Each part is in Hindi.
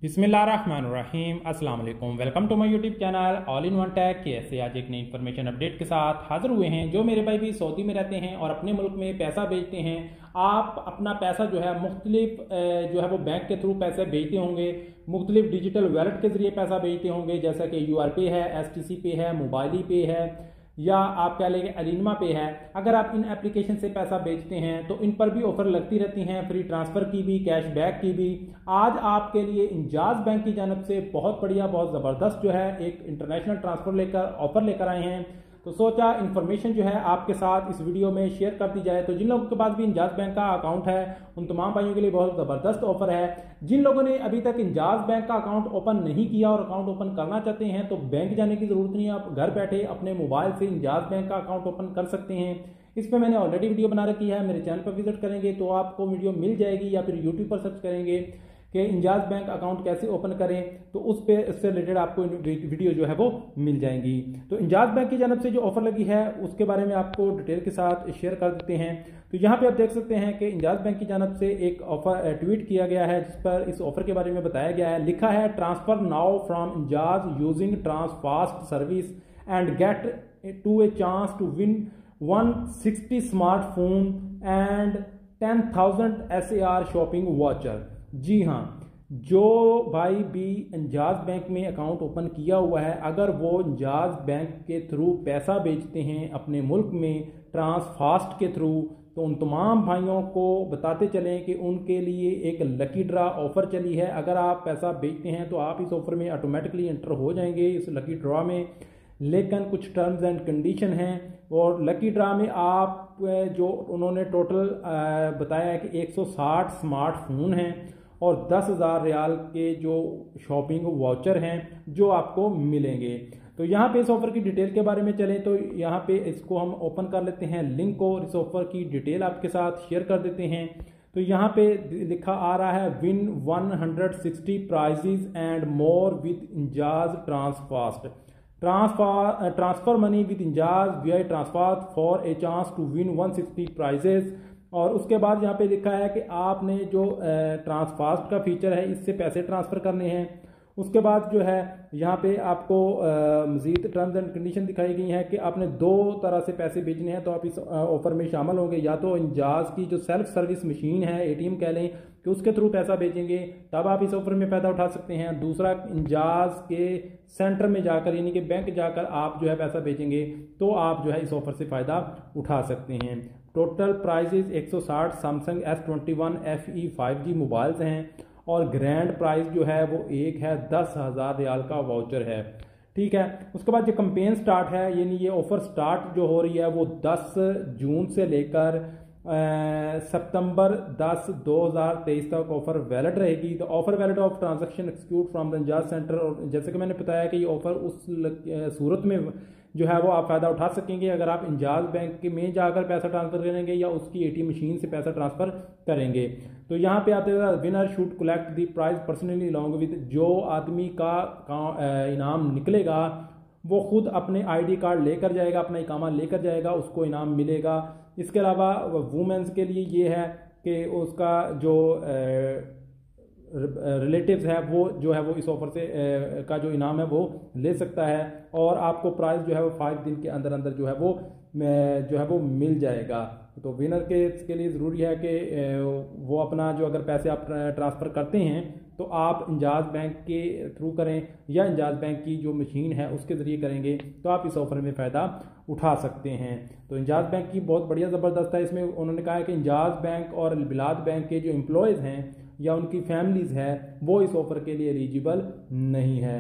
बिस्मिल्लाहिर्रहमानिर्रहीम अस्सलाम वालेकुम। Welcome to my YouTube channel all in one tech के। ऐसे आज एक नई इन्फॉर्मेशन अपडेट के साथ हाजिर हुए हैं। जो मेरे भाई भी सऊदी में रहते हैं और अपने मुल्क में पैसा भेजते हैं, आप अपना पैसा जो है मुख्तलिफ जो है वो बैंक के थ्रू पैसे भेजते होंगे, मुख्तलिफ डिजिटल वैलेट के जरिए पैसा भेजते होंगे, जैसा कि UR पे है, STC पे है, मोबाइली पे है, या आप कह लेंगे अलीनमा पे है। अगर आप इन एप्लीकेशन से पैसा बेचते हैं तो इन पर भी ऑफर लगती रहती हैं, फ्री ट्रांसफर की भी, कैशबैक की भी। आज आपके लिए इंजाज बैंक की जानब से बहुत बढ़िया, बहुत ज़बरदस्त जो है एक इंटरनेशनल ट्रांसफर लेकर ऑफर लेकर आए हैं। तो सोचा इन्फॉर्मेशन जो है आपके साथ इस वीडियो में शेयर कर दी जाए। तो जिन लोगों के पास भी इंजाज बैंक का अकाउंट है उन तमाम भाइयों के लिए बहुत ज़बरदस्त ऑफर है। जिन लोगों ने अभी तक इंजाज बैंक का अकाउंट ओपन नहीं किया और अकाउंट ओपन करना चाहते हैं तो बैंक जाने की ज़रूरत नहीं है, आप घर बैठे अपने मोबाइल से इंजाज बैंक का अकाउंट ओपन कर सकते हैं। इस पर मैंने ऑलरेडी वीडियो बना रखी है, मेरे चैनल पर विजिट करेंगे तो आपको वीडियो मिल जाएगी, या फिर यूट्यूब पर सर्च करेंगे कि इंजाज बैंक अकाउंट कैसे ओपन करें तो उस पे इससे रिलेटेड आपको वीडियो जो है वो मिल जाएंगी। तो इंजाज बैंक की जानब से जो ऑफर लगी है उसके बारे में आपको डिटेल के साथ शेयर कर देते हैं। तो यहाँ पे आप देख सकते हैं कि इंजाज बैंक की जानब से एक ऑफर ट्वीट किया गया है जिस पर इस ऑफर के बारे में बताया गया है। लिखा है, transfer now from Enjaz using TransFast service and get to a chance to win 160 smartphone and 10,000 SAR shopping voucher. जी हाँ, जो भाई भी इंजाज बैंक में अकाउंट ओपन किया हुआ है, अगर वो इंजाज बैंक के थ्रू पैसा बेचते हैं अपने मुल्क में ट्रांसफास्ट के थ्रू, तो उन तमाम भाइयों को बताते चलें कि उनके लिए एक लकी ड्रा ऑफर चली है। अगर आप पैसा बेचते हैं तो आप इस ऑफर में ऑटोमेटिकली एंटर हो जाएंगे इस लकी ड्रा में, लेकिन कुछ टर्म्स एंड कंडीशन हैं। और लकी ड्रा में आप जो उन्होंने टोटल बताया है कि 160 स्मार्टफोन हैं और 10,000 रियाल के जो शॉपिंग वाउचर हैं जो आपको मिलेंगे। तो यहाँ पे इस ऑफर की डिटेल के बारे में चलें तो यहाँ पे इसको हम ओपन कर लेते हैं लिंक को, और इस ऑफर की डिटेल आपके साथ शेयर कर देते हैं। तो यहाँ पे लिखा आ रहा है, win 160 prizes and more with Enjaz TransFast, transfer money with Enjaz we TransFast for a chance to win 160 prizes. और उसके बाद यहाँ पे लिखा है कि आपने जो ट्रांसफास्ट का फीचर है इससे पैसे ट्रांसफ़र करने हैं। उसके बाद जो है यहाँ पे आपको मज़ीद टर्म्स एंड कंडीशन दिखाई गई हैं कि आपने दो तरह से पैसे भेजने हैं तो आप इस ऑफ़र में शामिल होंगे। या तो इंजाज की जो सेल्फ सर्विस मशीन है, ATM कह लें, कि उसके थ्रू पैसा भेजेंगे तब आप इस ऑफ़र में फ़ायदा उठा सकते हैं। दूसरा, इंजाज के सेंटर में जाकर यानी कि बैंक जाकर आप जो है पैसा भेजेंगे तो आप जो है इस ऑफ़र से फ़ायदा उठा सकते हैं। Total prizes 160 Samsung S21 FE 5G mobiles हैं और ग्रैंड प्राइस जो है वो एक है 10,000 रियाल का वाउचर है। ठीक है, उसके बाद जो कैंपेन स्टार्ट है यानी ये ऑफर स्टार्ट जो हो रही है वो 10 जून से लेकर सितंबर 10 2023 तक ऑफर वैलिड रहेगी। तो offer valid of transaction execute from the Enjaz centre. और जैसे कि मैंने बताया कि ये ऑफर उस सूरत में जो है वो आप फ़ायदा उठा सकेंगे अगर आप इंजाज बैंक में जाकर पैसा ट्रांसफ़र करेंगे या उसकी ATM मशीन से पैसा ट्रांसफ़र करेंगे। तो यहाँ पे आप देखिए, winner should collect the prize personally along with, जो आदमी का इनाम निकलेगा वो खुद अपने ID कार्ड लेकर जाएगा, अपना इकामा लेकर जाएगा, उसको इनाम मिलेगा। इसके अलावा वुमेंस के लिए ये है कि उसका जो रिलेटिव्स है वो जो है वो इस ऑफर से का जो इनाम है वो ले सकता है, और आपको प्राइस जो है वो 5 दिन के अंदर अंदर जो है वो मिल जाएगा। तो विनर के लिए ज़रूरी है कि वो अपना जो अगर पैसे आप ट्रांसफ़र करते हैं तो आप इंजाज बैंक के थ्रू करें या इंजाज बैंक की जो मशीन है उसके ज़रिए करेंगे तो आप इस ऑफ़र में फ़ायदा उठा सकते हैं। तो इंजाज बैंक की बहुत बढ़िया ज़बरदस्त है। इसमें उन्होंने कहा है कि इंजाज बैंक और बिलाद बैंक के जो एम्प्लॉयज़ हैं या उनकी फैमिलीज़ है वो इस ऑफ़र के लिए एलिजिबल नहीं है।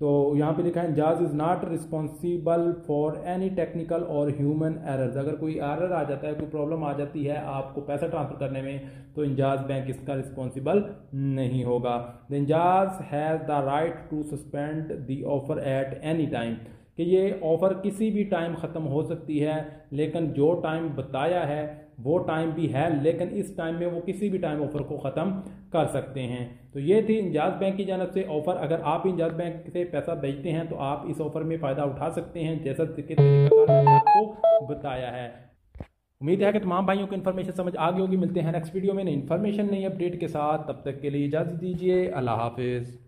तो यहाँ पे लिखा है, Enjaz is not responsible for any technical or human errors. अगर कोई एरर आ जाता है, कोई प्रॉब्लम आ जाती है आपको पैसा ट्रांसफ़र करने में, तो इंजाज बैंक इसका रिस्पॉन्सिबल नहीं होगा। The Enjaz has the right to suspend the offer at any time, कि ये ऑफ़र किसी भी टाइम ख़त्म हो सकती है, लेकिन जो टाइम बताया है वो टाइम भी है, लेकिन इस टाइम में वो किसी भी टाइम ऑफ़र को ख़त्म कर सकते हैं। तो ये थी इंजाज बैंक की जानब से ऑफ़र। अगर आप इंजाज बैंक से पैसा भेजते हैं तो आप इस ऑफ़र में फ़ायदा उठा सकते हैं जैसा कि तरीकाकार मैंने आपको बताया है। उम्मीद है कि तमाम भाइयों को इन्फॉर्मेशन समझ आ गई होगी। मिलते हैं नेक्स्ट वीडियो में नई इन्फॉर्मेशन नई अपडेट के साथ, तब तक के लिए इजाज़त दीजिए। अल्लाह हाफिज़।